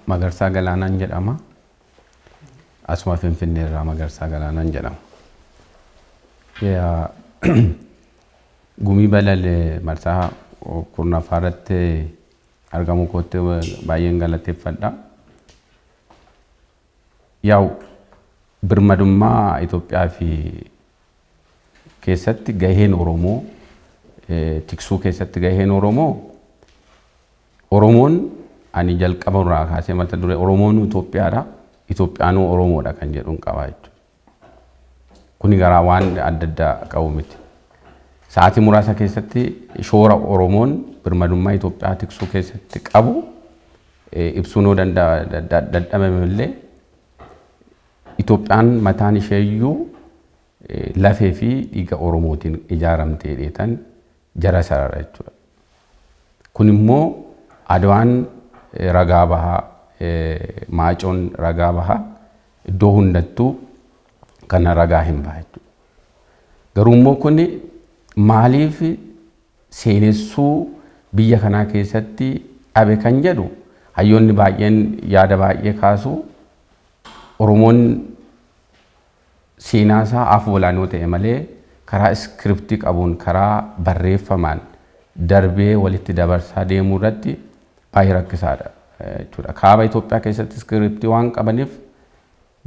Magarsaa Galaanaan jedhama. Asuma Finfinnee irraa Magarsaa Galaanaan jedhama. Gumii balal marsaa kurnaffaa irratti argamu kootti baay'een galateeffadha. Yaa'u birmadummaa Itoophiyaa fi keessatti gaheen Oromoo tiksuu keessatti gaheen Oromoon ani jalqaba irraa kaasee mata duree Oromoon Itoophiyaadha. Itoophiyaan Oromoodha kan jedhuun qaba jechuudha. Kuni garaa waan adda addaa qabu miti. Sa'aatii muraasa keessatti shoora Oromoon birmadummaa Itoophiyaa tiksuu keessatti qabu ibsuun dadhabame illee Itoophiyaan mataan isheeyyuu lafee fi dhiiga Oromootiin ijaaramtee dheetan jara sarara jechuudha. Kun immoo Adwaan ragaa bahaa Maacoon ragaa bahaa iddoo hundattuu kana ragaa hin baha jechuudha. Garuu immoo kun maaliif seenessuu biyya kanaa keessatti dhabe kan jedhu hayyoonni baay'een yaada baay'ee kaasu. Oromoon seenaasaa afoolaan ta'e malee karaa iskiriptii qabuun karaa barreeffamaan darbee walitti dabarsaa deemuu irratti baay'ee rakkisaadha jechuudha. Kaaba Itoophiyaa keessatti iskiriptii waan qabaniif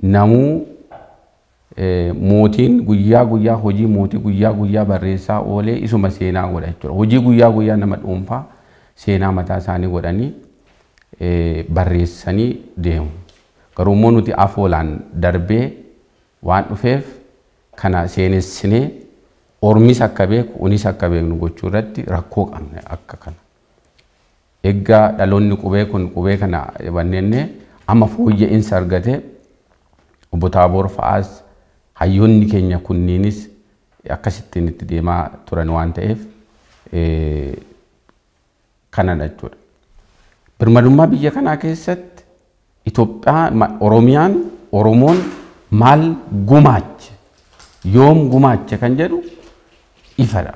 namuu mootiin guyyaa hojii mootii guyyaa barreessaa oolee isuma seenaa godha jechuudha. Hojii guyyaa nama dhuunfaa seenaa mataa isaanii godhanii barreessanii deemu. Garuu immoo nuti afoolaan darbee waan dhufeef kana seenessinee ormis akka beeku unis akka beeknu gochuu irratti rakkoo qabna akka kana. Egaa dhaloonni qubee kana banneenne amma fooyya'insa argate obbo Taaboor fa'aas hayyoonni keenya kunniinis akkasittiin itti deemaa turan waan ta'eef kanadha jechuudha. Birmadummaa biyya kanaa keessatti Itoophiyaa Oromoon maal gumaache yoom gumaache kan jedhu ifadha.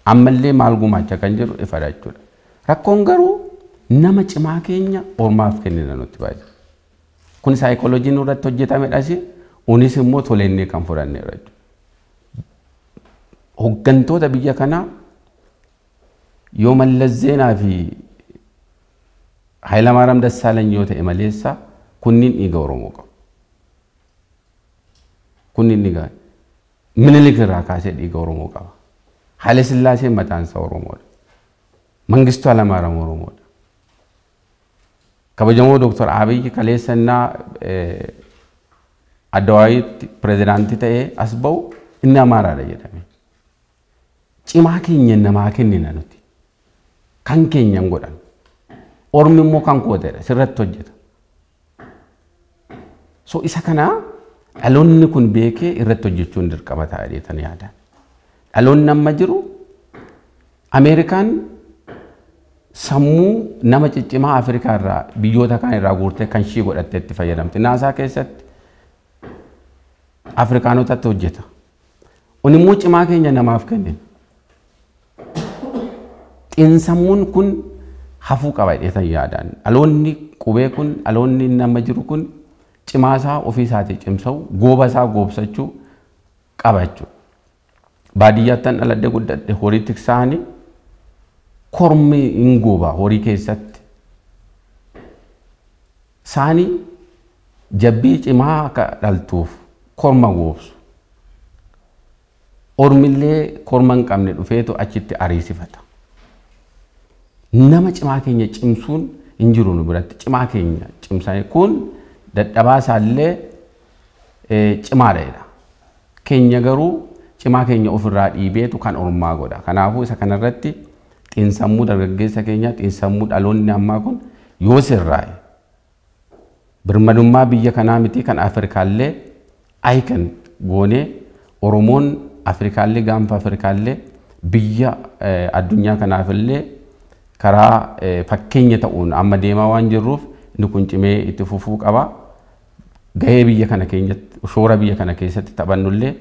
Ammallee maal gumaache kan jedhu ifadha jechuudha. Rakkoon garuu nama cimaa keenya ormaaf kennina nutti baay'ee. Kun saayikolojiin irratti hojjetamedhas unis immoo tolennee kan fudhanneera jechuudha. Hooggantoota biyya kanaa yoo Mallas Zeenaa fi Hayilamaariyaam Dassaalany yoo ta'e maleessa kunniin dhiiga Oromoo qabu. Kunniin dhiiga Minilik irraa kaasee dhiiga Oromoo qaba. Haile Sillaaseen mataan isaa Oromoodha. Mangistuu Hayilamaariyaam Oromoodha. Kabajamoo Dr. Abiy kaleessannaa Adawaayitti pirezidaantii ta'ee as ba'u inni Amaaraadha jedhame. Cimaa keenya namaa kennina nuti. Kan keenyan godhan. Ormi immoo kan kooteedha sirratti hojjeta. So isa kana dhaloonni kun beekee irratti hojjechuun dirqama ta'eetan yaadan. Dhaloonni amma jiru Ameerikaan sammuu nama ciccimaa Afrikaa irraa biyyoota kaan irraa guurtee kan ishii godhattee itti fayyadamti. Naasaa keessatti Afrikaanotatti hojjeta. Oni immoo cimaa keenya namaaf kennina. Xiinsammuun kun hafuu qaba jedheetan yaadan. Dhaloonni qubee kun dhaloonni nama jiru kun cimaasaa ofii isaatii cimsuu goobasaa goobsachuu qaba jechuudha. Baadiyyaattan dhaladde guddadde horii tiksaanii kormi hin gooba horii keessatti. Saanii jabbii cimaa akka dhaltuuf korma goobsu. Ormillee korma hin qabne dhufeetu achitti ariisifata. Nama cimaa keenya cimsuun hin jiru nu biratti cimaa keenya cimsanii kun dadhabaa isaallee cimaadha. Keenya garuu cimaa keenya ofirraa dhiibeetu kan ormaa godha. Kanaafuu isa kanarratti xiinsammuu dargaggeessa keenya xiinsammuu dhaloonni ammaa kun yoo sirraa'e birmadummaa biyya kanaa miti kan Afrikaallee ayikan goonee Oromoon Afrikaallee gaanfa Afrikaallee biyya addunyaa kanaafillee karaa fakkeenya ta'uun amma deemaa waan jirruuf inni kun cimee itti fufuu qaba. Gahee biyya kana keenyatti shoora biyya kana keessatti taphannullee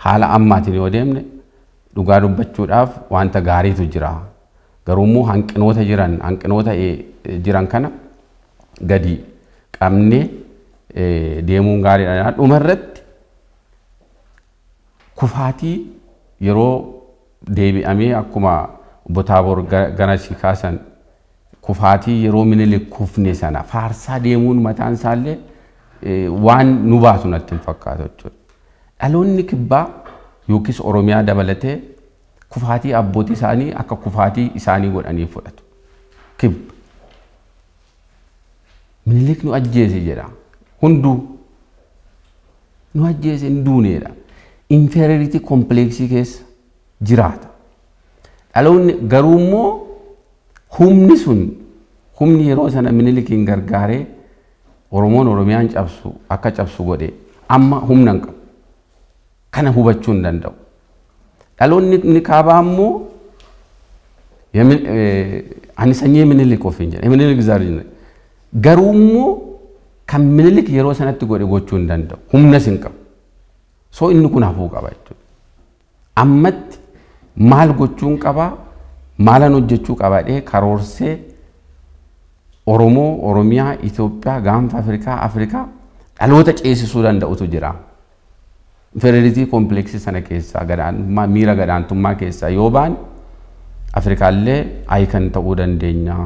haala ammaatiin yoo deemne dhugaa dubbachuudhaaf wanta gaariitu jira. Garuu immoo hanqinoota jiran kana gadi qabne deemuun gaariidha. Dhumarratti kufaatii yeroo deebi'amee akkuma Botaabor gana kaasan kufaatii yeroo Minilik kufne sana faarsaa deemuun mataan isaallee waan nu baasu natti hin fakkaatu jechuudha. Dhaloonni kibbaa yookiis Oromiyaa dabalatee kufaatii abbootii isaanii akka kufaatii isaanii godhanii fudhatu. Kibba Minilik nu ajjeese jedha. Hunduu nu ajjeese hin duuneedha. Inferiority complex keessa jiraata. Dhaloonni garuu immoo humni yeroo sana Minilikiin gargaaree Oromoon Oromiyaan cabsu akka cabsu godhe amma humna hin qabu. Kana hubachuu hin danda'u. Dhaloonni ni kaabaa immoo ani sanyii Minilik ofiin jedha. Minilik zaariin garuu immoo kan Minilik yeroo sanatti godhe gochuu hin danda'u. Humnas hin qabu. So inni kun hafuu qaba jechuudha. Ammatti maal gochuun qaba? Maalan hojjechuu qabaadhee karoorsee Oromoo, Oromiyaa, Itoophiyaa, gaanfa Afrikaa dhaloota ceesisuu danda'utu jira. Inferiority complex sana keessaa miira gadaantummaa keessaa yoo baan Afrikaallee icon ta'uu dandeenya.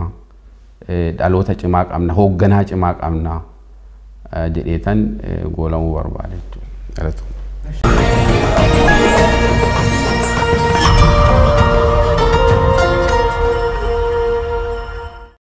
Dhaloota cimaa qabna, hoogganaa cimaa qabna jedheetan goolamuu barbaada jechuudha.